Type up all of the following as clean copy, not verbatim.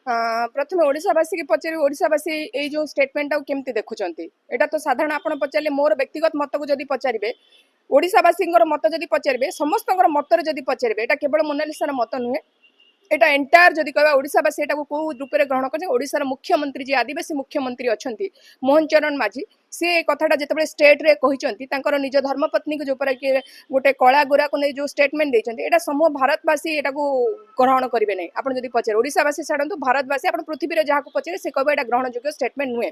प्रथम ओडावासी की पचार ओडावासी ये जो स्टेटमेंट केमती देखुंत एटा तो साधारण आप पचारे मोर व्यक्तिगत मत को जब पचारे ओडावासी मत जब पचारे समस्त मत जब पचारे एटा केवल मोनालिसार मत नुहे एटा एंटायर जदि कह ओडावासी एटा कौ रूप में ग्रहण कर ओडार मुख्यमंत्री जी आदिवासी मुख्यमंत्री अच्छा मोहन चरण माझी सी कथाटा जिते स्टेट रे कहते निज धर्मपत्नी को जो कि गोटे कला गोरा को नहीं जो स्टेटमेंट देते यहाँ समूह भारतवासी यहाँ ग्रहण करेंगे नहीं आप पचारे ओडावासी छाड़ू भारतवासी आप पृथ्वी में जहाँ पचारे से कह यहाँ ग्रहण योग्य स्टेटमेंट नुहे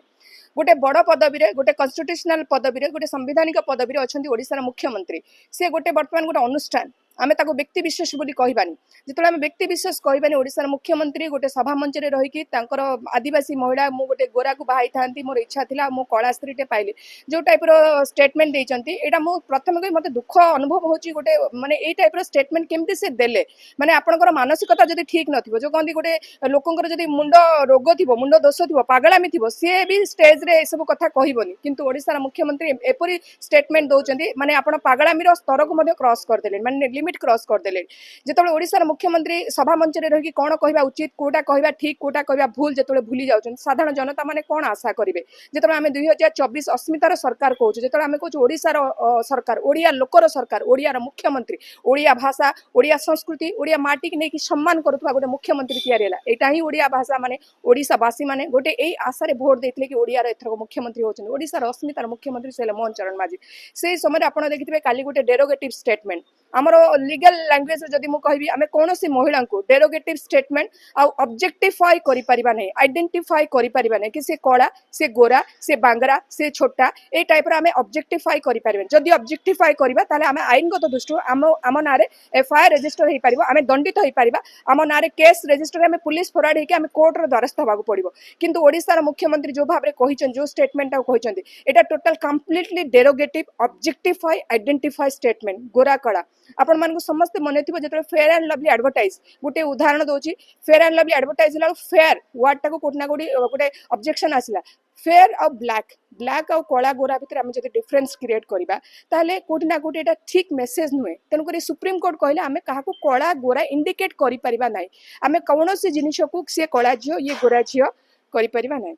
गोटे बड़ पदवी गोटे कन्स्टिट्यूशनल पदवी गोटे संवैधानिक पदवी अच्छा ओडार मुख्यमंत्री से गोटे बर्तमान गोटे अनुष्ठान आमे ताको व्यक्ति विशेष बोली कहबानी जिते आम व्यक्ति विशेष कहबानी ओडार मुख्यमंत्री गोटे सभा मंच रे रही आदिवासी महिला मु गोटे गोरा को बाहाई था मोर इच्छा था मो कला स्त्री पाइली जो टाइप स्टेटमेंट देते यहाँ मुझे प्रथम कही मत दुख अनुभव होची गोटे माने ये टाइप स्टेटमेंट केमती से देले माने आपनकर मानसिकता जदि ठीक नथिबो जो कहती गोटे लोकंकर जदि मुंड रोग थी मुंड दोष थी पागलामी थी सी भी स्टेज रे सब कथा कहबनी किंतु ओडार मुख्यमंत्री एपरी स्टेटमेंट दौरान माने आपण पागलामीर स्तर को क्रॉस करदे माने लिमिट क्रॉस करदे जिते ओडार मुख्यमंत्री सभा मंच रे रही कौन कहवा उचित कोटा कहवा ठीक कोटा कहवा भूल जो भूली जाऊँ साधारण जनता माने कौन आशा करेंगे जिते आम 2024 अस्मितार सरकार कहूँ जो आम कहूँ ओडार सरकार ओडिया लोकर सरकार ओडियार मुख्यमंत्री ओडिया भाषा ओडिया संस्कृति ओडिया माटी की नहीं सम्मान करुवा गोटे मुख्यमंत्री तैयारी है यहाँ ही ओडिया भाषा माने ओडावासी माने गोटे यही आशारे भोट देते कि ओडियार एथर मुख्यमंत्री होती ओडार अस्मितार मुख्यमंत्री से मोहन चरण माझी से समय आप देखिए काली गोटे डेरोगेटिव स्टेटमेंट आमर लीगल लैंग्वेज जदि मु कहबी आमे कोनोसी महिला को डेरोगेटिव स्टेटमेंट आ ऑब्जेक्टिफाई करि परिबा नै आइडेंटिफाई करि परिबा नै कि से कला से गोरा से बांगरा से छोटा ए टाइप रा आमे ऑब्जेक्टिफाई करि परिबा जदि ऑब्जेक्टिफाई करबा ताले आमे आईनगत दृष्टि आम नारे एफआईआर रजिस्टर हेई परिबा आमे दंडित हेई परिबा आम नारे केस रजिस्टर आमे पुलिस फरवर्ड हेकि आमे कोर्ट रो द्वारस्थ हबाकू पड़िबो किंतु ओडिसा मुख्यमंत्री जो भाबरे कहिछन जो स्टेटमेंट आ कहिछन एटा total completely derogative objectify identify statement गोरा कला आपण मानकु समस्त मन थी जो फेयर एंड लवली एडवर्टाइज गोटे उदाहरण दूसरी fair and lovely advertise fair word टाक कोटना कोटी गोटे ऑब्जेक्शन आसला फेयर और ब्लैक ब्लैक और कला गोरा भितर आम जब डिफरेन्स क्रिएट करवा ताहले कोटी ना कोटी एटा ठीक मेसेज नुहे तेणुक सुप्रीम कोर्ट कहले आम क्या कला गोरा इंडिकेट करिपरिबा नै आम कौन जिनिस को सी कला झील ये गोरा झील करिपरिबा नै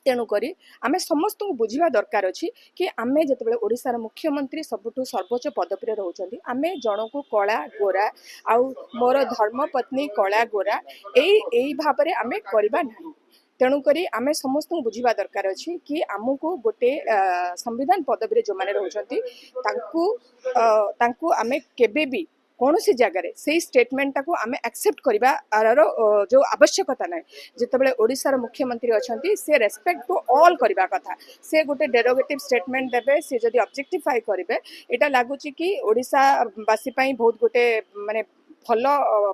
तेणुक आम समस्त को बुझा दरकार अच्छी कि आम जो ओडार मुख्यमंत्री सबुठू सर्वोच्च पदवी रोचे आम जन को कला गोरा आउ मोर धर्मपत्नी कला गोरा यही भाव में आम करवा ना तेणुक आम समस्त को बुझा दरकार अच्छी कि आमको गोटे संविधान पदवी जो मैंने रोचती आम केबे भी कौन सी जगार से स्टेटमेंट को आम एक्सेप्ट करवा जो आवश्यकता ना जिते ओडार मुख्यमंत्री अच्छा से रेस्पेक्ट टू ऑल करवा कथा से गोटे डेरोगेटिव स्टेटमेंट देवे से जदि ऑब्जेक्टिफाई करेंगे यहाँ लगुच कि ओडावासी बहुत गोटे माने भल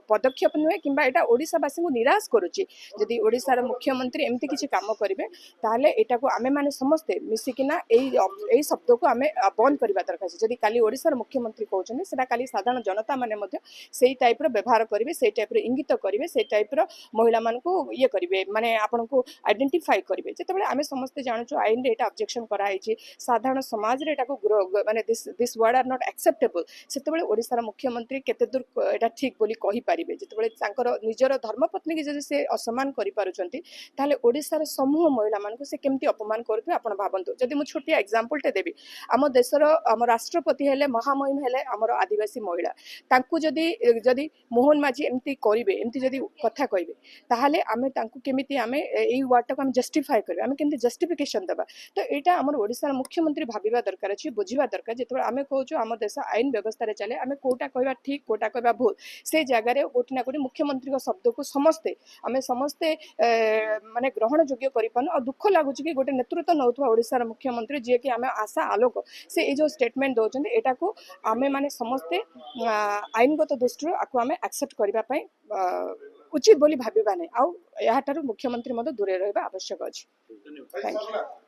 पदक्षेप नुहे कि ओडावासी को निराश करुच्ची जदि ओडार मुख्यमंत्री एमती किसी काम करेंगे ताहले एटा को आमे माने समस्ते मिसिकिना यही शब्द को आमे बंद करवा दरकार जदि काली ओडार मुख्यमंत्री कहते सेटा काली साधारण जनता माने मध्य सेही टाइप रो व्यवहार करेंगे से टाइप रो इंगित करेंगे से टाइप रो महिला मान को ये करेंगे माने आपन को आइडेंटिफाई करेंगे जिते आमे समस्ते जानूँ आईन रे एटा ऑब्जेक्शन कराई साधारण समाज रे एटा को माने this word are not acceptable सेते ओडार मुख्यमंत्री केते दूर एटा ठीक बोली कहि पारिबे जिते निजर धर्मपत्नी की जब से असम्मान करें ओडार समूह महिला मान से केमती अपमान करेंगे आप भावतु जदि मुझे छोटिया एग्जांपल टे देवी आम देशर आम राष्ट्रपति हेले महामहिम हेले आमर आदिवासी महिला तांकु जदि मोहन माझी एमती करेंगे एमती जदि कथा कहे ताहले आमे तांकु केमिति आमे एई वर्ड को आम जस्टिफाई करें आमे केमती जस्टिफिकेशन देबा तो यहाँ आम ओडार मुख्यमंत्री भाविबा दरकार अच्छी बुझा दरकार जिते आमे कहूँ आम देश आईन व्यवस्था चले आमे कोटा कहवा ठीक कोटा कहवा भूल से जगार गोटे ना गोटे मुख्यमंत्री शब्द को समस्ते आम समस्ते माने ग्रहण योग्य कर दुख लगुच कि गोटे नेतृत्व नौथुवा ओडार मुख्यमंत्री जी कि आम आशा आलोक से जो स्टेटमेंट दौरान यहाँ को आम मैंने समस्ते आईनगत दृष्टि आपको आम एक्सेप्ट करने उचित बोली भाविबा नहीं आउ मुख्यमंत्री दूरे रहा आवश्यक अच्छी। Thank you.